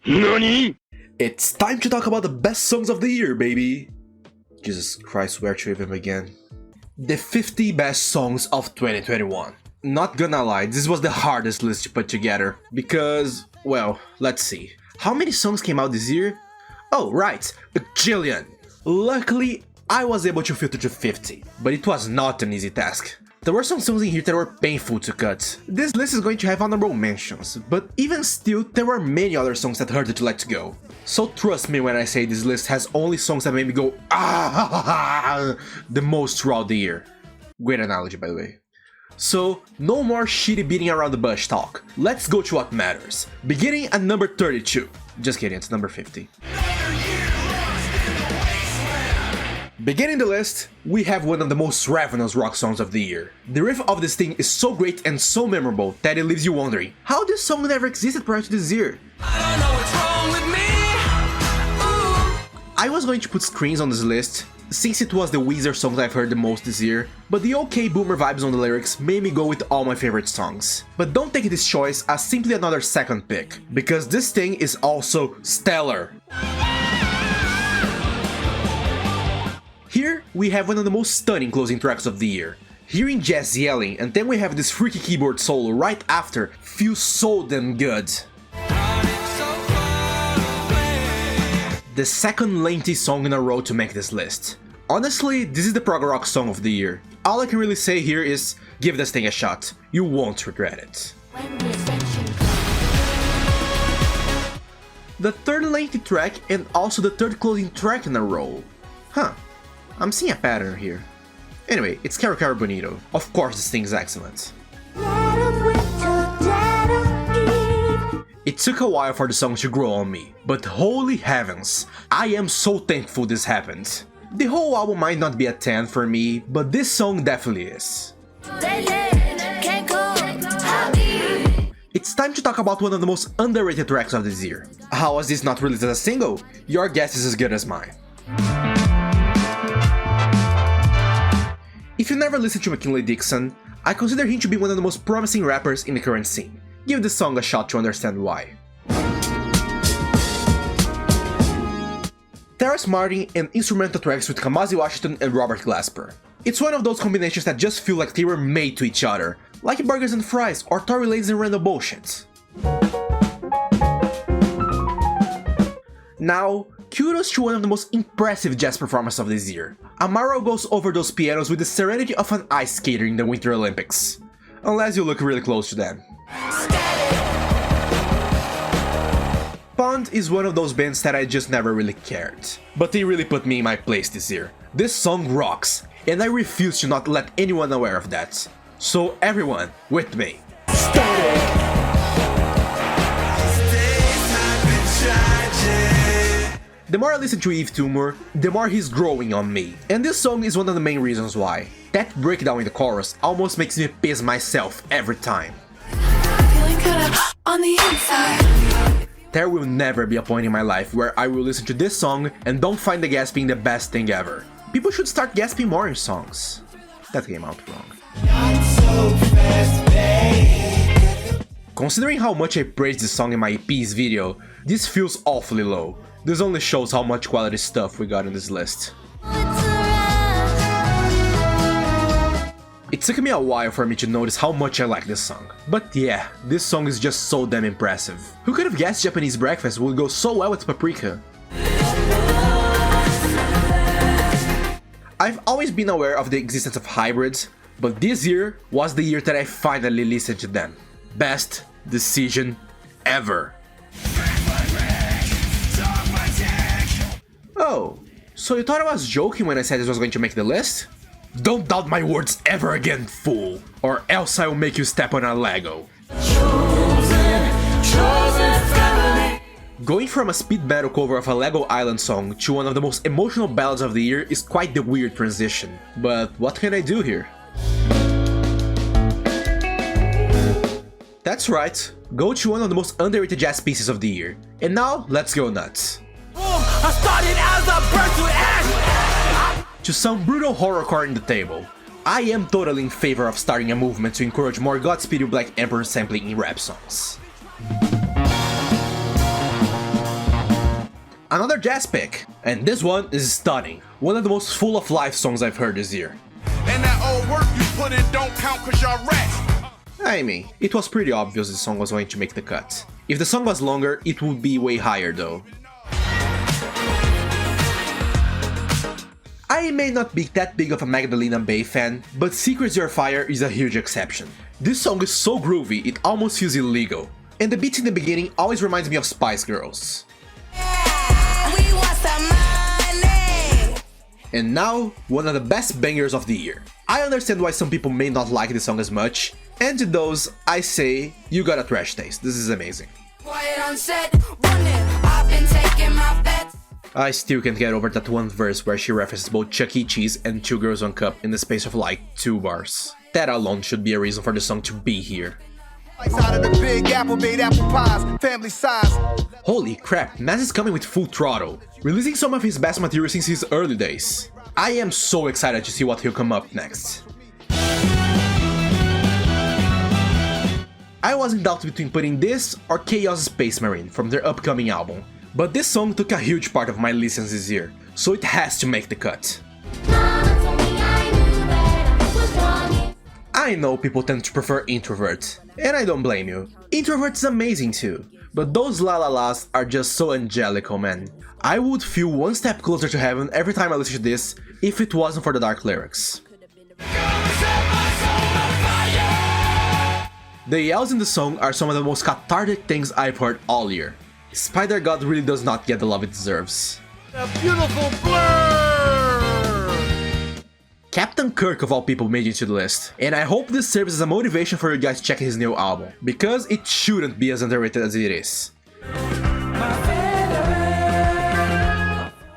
NANI?! It's time to talk about the best songs of the year, baby! Jesus Christ, where to even begin? The 50 best songs of 2021. Not gonna lie, this was the hardest list to put together, because, well, let's see. How many songs came out this year? Oh, right, a jillion! Luckily, I was able to filter to 50, but it was not an easy task. There were some songs in here that were painful to cut. This list is going to have honorable mentions, but even still, there were many other songs that hurted to let go. So trust me when I say this list has only songs that made me go ah the most throughout the year. Great analogy, by the way. So, no more shitty beating around the bush talk. Let's go to what matters. Beginning at number 32. Just kidding, it's number 50. Beginning the list, we have one of the most ravenous rock songs of the year. The riff of this thing is so great and so memorable that it leaves you wondering, how this song never existed prior to this year? I don't know what's wrong with me. I was going to put Screams on this list, since it was the Weezer songs I've heard the most this year, but the OK Boomer vibes on the lyrics made me go with all my favorite songs. But don't take this choice as simply another second pick, because this thing is also stellar. Here, we have one of the most stunning closing tracks of the year. Hearing Jazz yelling and then we have this freaky keyboard solo right after feels so damn good. The second lengthy song in a row to make this list. Honestly, this is the prog rock song of the year. All I can really say here is, give this thing a shot. You won't regret it. The third lengthy track and also the third closing track in a row. Huh. I'm seeing a pattern here. Anyway, it's Caro Caro Bonito. Of course this thing's excellent. It took a while for the song to grow on me, but holy heavens, I am so thankful this happened. The whole album might not be a 10 for me, but this song definitely is. It's time to talk about one of the most underrated tracks of this year. How was this not released as a single? Your guess is as good as mine. If you never listened to McKinley Dixon, I consider him to be one of the most promising rappers in the current scene. Give this song a shot to understand why. Terrace Martin and instrumental tracks with Kamasi Washington and Robert Glasper. It's one of those combinations that just feel like they were made to each other, like Burgers and Fries or Tory Lanez and Random Bullshit. Now, kudos to one of the most impressive jazz performances of this year. Amaro goes over those pianos with the serenity of an ice skater in the Winter Olympics. Unless you look really close to them. Pond is one of those bands that I just never really cared. But they really put me in my place this year. This song rocks, and I refuse to not let anyone aware of that. So everyone, with me. The more I listen to Yves Tumor, the more he's growing on me, and this song is one of the main reasons why. That breakdown in the chorus almost makes me piss myself every time. On the inside. There will never be a point in my life where I will listen to this song and don't find the gasping the best thing ever. People should start gasping more in songs. That came out wrong. Considering how much I praised this song in my EP's video, this feels awfully low. This only shows how much quality stuff we got in this list. It took me a while for me to notice how much I like this song. But yeah, this song is just so damn impressive. Who could have guessed Japanese breakfast would go so well with paprika? I've always been aware of the existence of hybrids, but this year was the year that I finally listened to them. Best decision ever. Oh, so you thought I was joking when I said this was going to make the list? Don't doubt my words ever again, fool, or else I will make you step on a Lego. Going from a speed metal cover of a Lego Island song to one of the most emotional ballads of the year is quite the weird transition, but what can I do here? That's right, go to one of the most underrated jazz pieces of the year. And now, let's go nuts. I started as a bird to ash. To some brutal horrorcore in the table, I am totally in favor of starting a movement to encourage more Godspeed You Black Emperor sampling in rap songs. another jazz pick. And this one is stunning. One of the most full of life songs I've heard this year. And that old work you put in don't count cause y'all rats. I mean, it was pretty obvious the song was going to make the cut. If the song was longer, it would be way higher though. I may not be that big of a Magdalena Bay fan, but Secrets Your Fire is a huge exception. This song is so groovy, it almost feels illegal. And the beats in the beginning always reminds me of Spice Girls. We want some money. And now, one of the best bangers of the year. I understand why some people may not like this song as much, and to those, I say, you got a trash taste, this is amazing. I still can't get over that one verse where she references both Chuck E. Cheese and Two Girls One Cup in the space of like 2 bars. That alone should be a reason for the song to be here. Out of the big apple made apple pies, family size. Holy crap, Nas is coming with full throttle, releasing some of his best material since his early days. I am so excited to see what he'll come up next. I was in doubt between putting this or Chaos Space Marine from their upcoming album, but this song took a huge part of my listens this year, so it has to make the cut. I know people tend to prefer Introvert, and I don't blame you. Introvert is amazing too, but those la la las are just so angelical, man. I would feel one step closer to heaven every time I listen to this if it wasn't for the dark lyrics. The yells in the song are some of the most cathartic things I've heard all year. Spider God really does not get the love it deserves. A beautiful blur! Captain Kirk of all people made it to the list, and I hope this serves as a motivation for you guys checking his new album, because it shouldn't be as underrated as it is.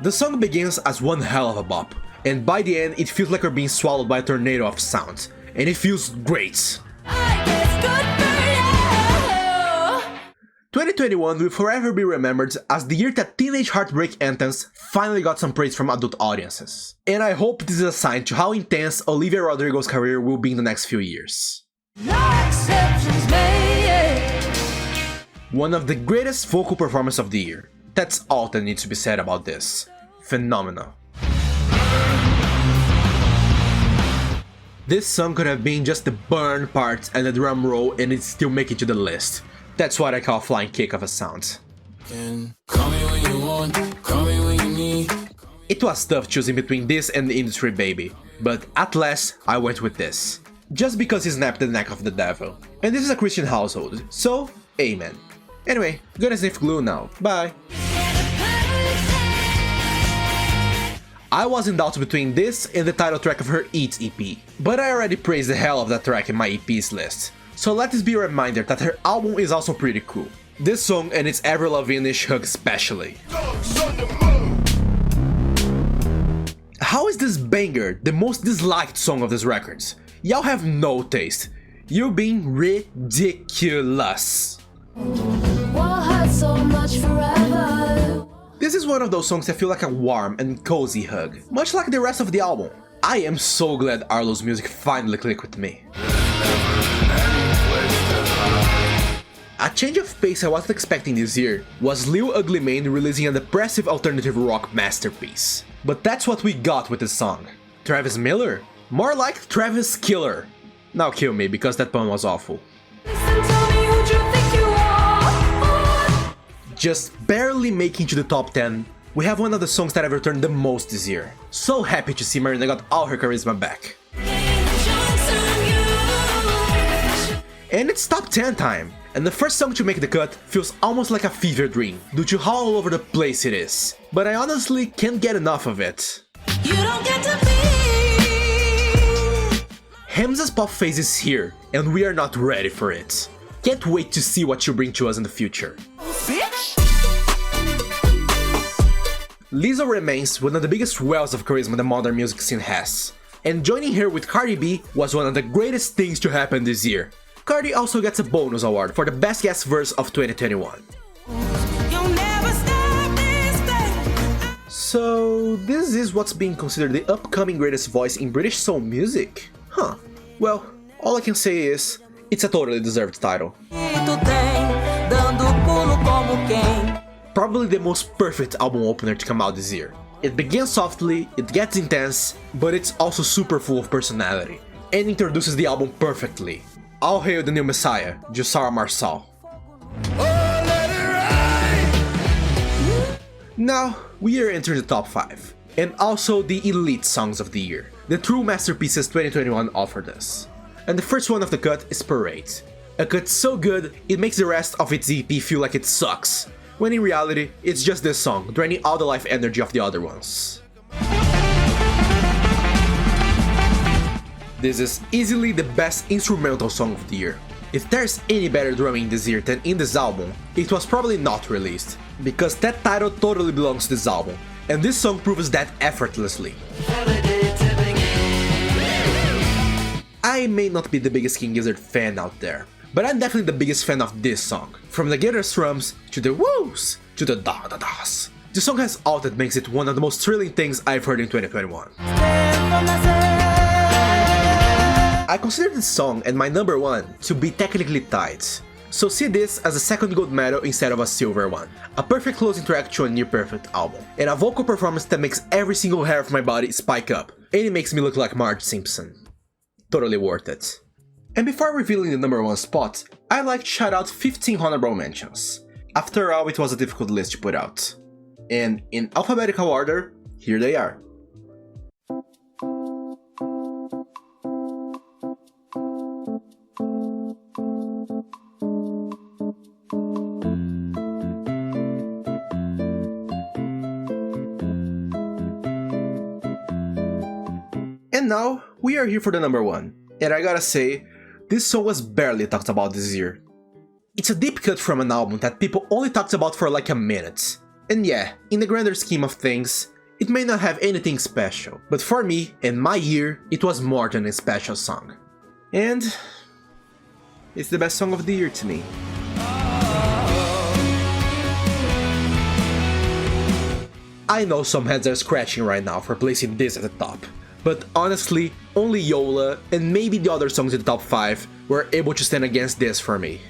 The song begins as one hell of a bop, and by the end it feels like we're being swallowed by a tornado of sound, and it feels great. 2021 will forever be remembered as the year that teenage heartbreak anthems finally got some praise from adult audiences. And I hope this is a sign to how intense Olivia Rodrigo's career will be in the next few years. One of the greatest vocal performances of the year. That's all that needs to be said about this. Phenomenal. This song could have been just the burn part and the drum roll and it'd still make it to the list. That's what I call a flying kick of a sound. It was tough choosing between this and the Industry Baby, but at last I went with this. Just because he snapped the neck of the devil. And this is a Christian household, so amen. Anyway, gonna sniff glue now, bye. I was in doubt between this and the title track of her Eats EP, but I already praised the hell of that track in my EPs list. So let this be a reminder that her album is also pretty cool. This song and its Avril Lavigne-ish hook especially. How is this banger the most disliked song of this record? Y'all have no taste. You're being ridiculous. This is one of those songs that feel like a warm and cozy hug, much like the rest of the album. I am so glad Arlo's music finally clicked with me. A change of pace I wasn't expecting this year was Lil Ugly Mane releasing a depressive alternative rock masterpiece. But that's what we got with this song. Travis Miller? More like Travis Killer. Now kill me because that pun was awful. Just barely making to the top 10, we have one of the songs that I've returned the most this year. So happy to see Marina got all her charisma back. And it's top 10 time, and the first song to make the cut feels almost like a fever dream due to how all over the place it is. But I honestly can't get enough of it. You don't get to be. Hamza's pop phase is here, and we are not ready for it. Can't wait to see what you bring to us in the future. Bitch. Lizzo remains one of the biggest wells of charisma the modern music scene has, and joining her with Cardi B was one of the greatest things to happen this year. Cardi also gets a bonus award for the best guest verse of 2021. So this is what's being considered the upcoming greatest voice in British soul music? Huh. Well, all I can say is, it's a totally deserved title. Probably the most perfect album opener to come out this year. It begins softly, it gets intense, but it's also super full of personality, and introduces the album perfectly. All hail the new messiah, Jussara Marçal. Now, we are entering the top 5, and also the elite songs of the year, the true masterpieces 2021 offered us. And the first one of the cut is Parade. A cut so good, it makes the rest of its EP feel like it sucks, when in reality, it's just this song, draining all the life energy of the other ones. This is easily the best instrumental song of the year. If there's any better drumming this year than in this album, it was probably not released, because that title totally belongs to this album, and this song proves that effortlessly. I may not be the biggest King Gizzard fan out there, but I'm definitely the biggest fan of this song. From the guitar strums, to the woos, to the da-da-das. The song has all that makes it one of the most thrilling things I've heard in 2021. I consider this song and my number 1 to be technically tied, so see this as a second gold medal instead of a silver one. A perfect closing track to a near perfect album, and a vocal performance that makes every single hair of my body spike up, and it makes me look like Marge Simpson. Totally worth it. And before revealing the number 1 spot, I'd like to shout out 15 honorable mentions. After all, it was a difficult list to put out. And in alphabetical order, here they are. And now, we are here for the number 1. And I gotta say, this song was barely talked about this year. It's a deep cut from an album that people only talked about for like a minute. And yeah, in the grander scheme of things, it may not have anything special, but for me, and my year, it was more than a special song. And it's the best song of the year to me. I know some heads are scratching right now for placing this at the top. But honestly, only Yola and maybe the other songs in the top 5 were able to stand against this for me.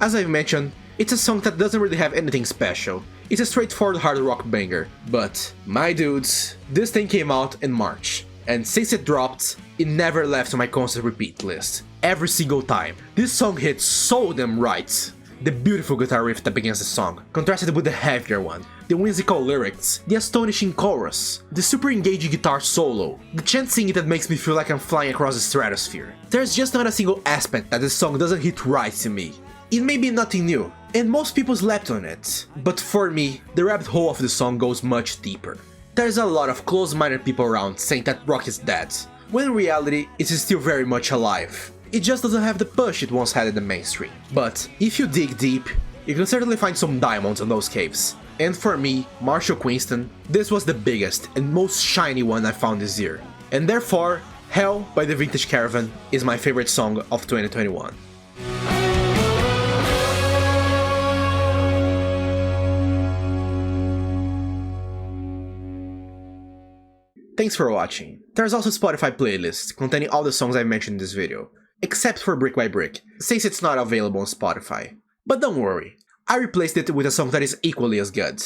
As I've mentioned, it's a song that doesn't really have anything special. It's a straightforward hard rock banger, but my dudes, this thing came out in March, and since it dropped, it never left on my constant repeat list. Every single time. This song hits so damn right. The beautiful guitar riff that begins the song, contrasted with the heavier one, the whimsical lyrics, the astonishing chorus, the super engaging guitar solo, the chant singing that makes me feel like I'm flying across the stratosphere. There's just not a single aspect that this song doesn't hit right to me. It may be nothing new, and most people slept on it, but for me, the rabbit hole of the song goes much deeper. There's a lot of close-minded people around saying that rock is dead, when in reality, it is still very much alive. It just doesn't have the push it once had in the mainstream. But if you dig deep, you can certainly find some diamonds in those caves. And for me, Marshall Queenston, this was the biggest and most shiny one I found this year. And therefore, Hell by the Vintage Caravan is my favorite song of 2021. Thanks for watching. There's also a Spotify playlist containing all the songs I mentioned in this video, except for Brick by Brick, since it's not available on Spotify. But don't worry, I replaced it with a song that is equally as good.